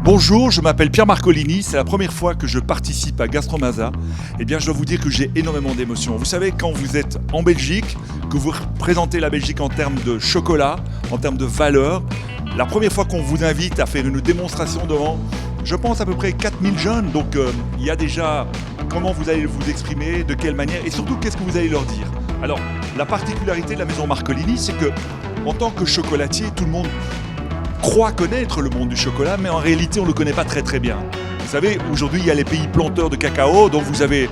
Bonjour, je m'appelle Pierre Marcolini, c'est la première fois que je participe à Gastromasa. Eh bien, je dois vous dire que j'ai énormément d'émotions. Vous savez, quand vous êtes en Belgique, que vous représentez la Belgique en termes de chocolat, en termes de valeur, la première fois qu'on vous invite à faire une démonstration devant, je pense à peu près 4000 jeunes, donc il y a déjà comment vous allez vous exprimer, de quelle manière, et surtout qu'est-ce que vous allez leur dire. Alors, la particularité de la maison Marcolini, c'est que, en tant que chocolatier, tout le monde croit connaître le monde du chocolat, mais en réalité, on ne le connaît pas très très bien. Vous savez, aujourd'hui, il y a les pays planteurs de cacao, donc vous avez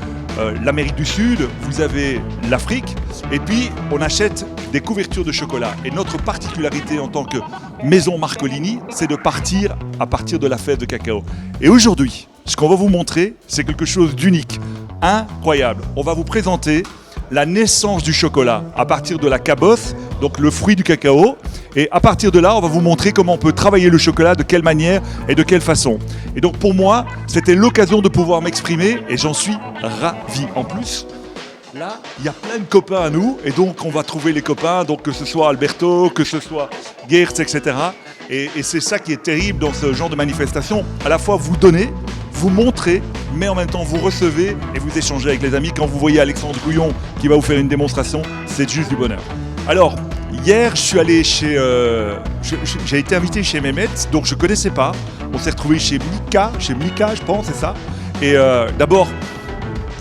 l'Amérique du Sud, vous avez l'Afrique, et puis on achète des couvertures de chocolat. Et notre particularité en tant que maison Marcolini, c'est de partir à partir de la fève de cacao. Et aujourd'hui, ce qu'on va vous montrer, c'est quelque chose d'unique, incroyable. On va vous présenter la naissance du chocolat à partir de la cabosse, donc le fruit du cacao. Et à partir de là, on va vous montrer comment on peut travailler le chocolat, de quelle manière et de quelle façon. Et donc pour moi, c'était l'occasion de pouvoir m'exprimer et j'en suis ravi. En plus, là, il y a plein de copains à nous et donc on va trouver les copains, donc que ce soit Alberto, que ce soit Geertz, etc. Et c'est ça qui est terrible dans ce genre de manifestation. À la fois vous donnez, vous montrez, mais en même temps vous recevez et vous échangez avec les amis. Quand vous voyez Alexandre Gouillon qui va vous faire une démonstration, c'est juste du bonheur. Alors, hier, je suis allé chez... j'ai été invité chez Mehmet, donc je ne connaissais pas. On s'est retrouvé chez Mika, je pense, c'est ça. Et d'abord,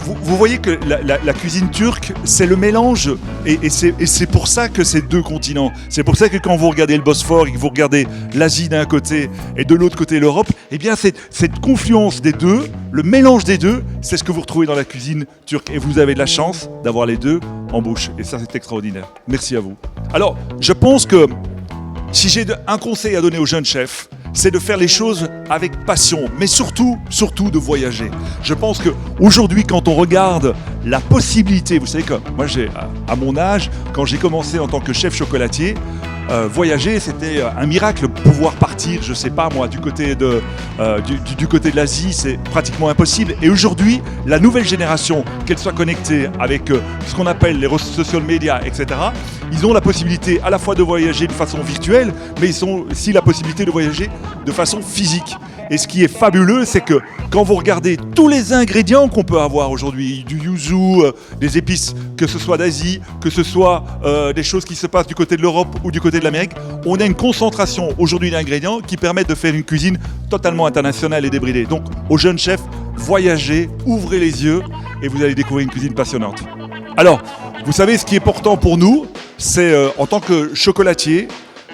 vous voyez que la cuisine turque, c'est le mélange, et c'est pour ça que c'est deux continents. C'est pour ça que quand vous regardez le Bosphore et que vous regardez l'Asie d'un côté et de l'autre côté l'Europe, eh bien cette confluence des deux, le mélange des deux, c'est ce que vous retrouvez dans la cuisine turque. Et vous avez de la chance d'avoir les deux en bouche. Et ça, c'est extraordinaire. Merci à vous. Alors, je pense que si j'ai un conseil à donner aux jeunes chefs, c'est de faire les choses avec passion, mais surtout de voyager. Je pense qu'aujourd'hui, quand on regarde la possibilité, vous savez que moi, à mon âge, quand j'ai commencé en tant que chef chocolatier, voyager, c'était un miracle. Pouvoir partir, je sais pas moi, du côté de l'Asie, c'est pratiquement impossible. Et aujourd'hui, la nouvelle génération, qu'elle soit connectée avec ce qu'on appelle les social media, etc., ils ont la possibilité à la fois de voyager de façon virtuelle, mais ils ont aussi la possibilité de voyager de façon physique. Et ce qui est fabuleux, c'est que quand vous regardez tous les ingrédients qu'on peut avoir aujourd'hui, du yuzu, des épices, que ce soit d'Asie, que ce soit des choses qui se passent du côté de l'Europe ou du côté de l'Amérique, on a une concentration aujourd'hui d'ingrédients qui permettent de faire une cuisine totalement internationale et débridée. Donc, aux jeunes chefs, voyagez, ouvrez les yeux et vous allez découvrir une cuisine passionnante. Alors, vous savez, ce qui est important pour nous, c'est en tant que chocolatier,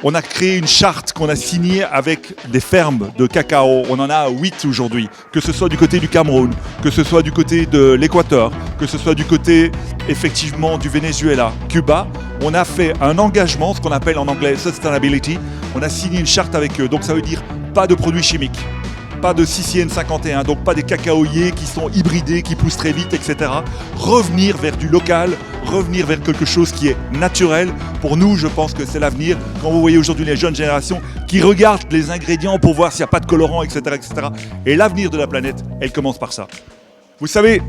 on a créé une charte qu'on a signée avec des fermes de cacao. On en a 8 aujourd'hui, que ce soit du côté du Cameroun, que ce soit du côté de l'Équateur, que ce soit du côté effectivement du Venezuela, Cuba. On a fait un engagement, ce qu'on appelle en anglais sustainability. On a signé une charte avec eux. Donc ça veut dire pas de produits chimiques, pas de CCN51, donc pas des cacaoyers qui sont hybridés, qui poussent très vite, etc. Revenir vers du local, revenir vers quelque chose qui est naturel. Pour nous, je pense que c'est l'avenir. Quand vous voyez aujourd'hui les jeunes générations qui regardent les ingrédients pour voir s'il n'y a pas de colorants, etc., etc. Et l'avenir de la planète, elle commence par ça. Vous savez,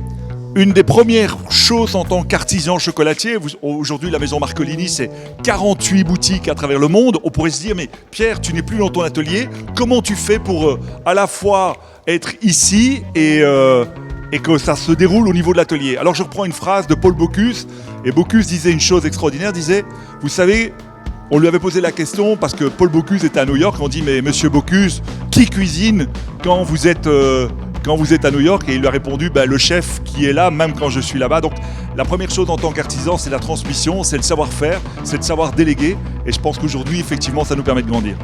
une des premières choses en tant qu'artisan chocolatier, aujourd'hui la maison Marcolini, c'est 48 boutiques à travers le monde. On pourrait se dire, mais Pierre, tu n'es plus dans ton atelier. Comment tu fais pour à la fois être ici et que ça se déroule au niveau de l'atelier? Alors je reprends une phrase de Paul Bocuse, et Bocuse disait une chose extraordinaire, disait, vous savez, on lui avait posé la question parce que Paul Bocuse était à New York, on dit, mais monsieur Bocuse, qui cuisine quand vous êtes à New York? Et il lui a répondu, le chef qui est là, même quand je suis là-bas. Donc la première chose en tant qu'artisan, c'est la transmission, c'est le savoir-faire, c'est le savoir déléguer. Et je pense qu'aujourd'hui, effectivement, ça nous permet de grandir.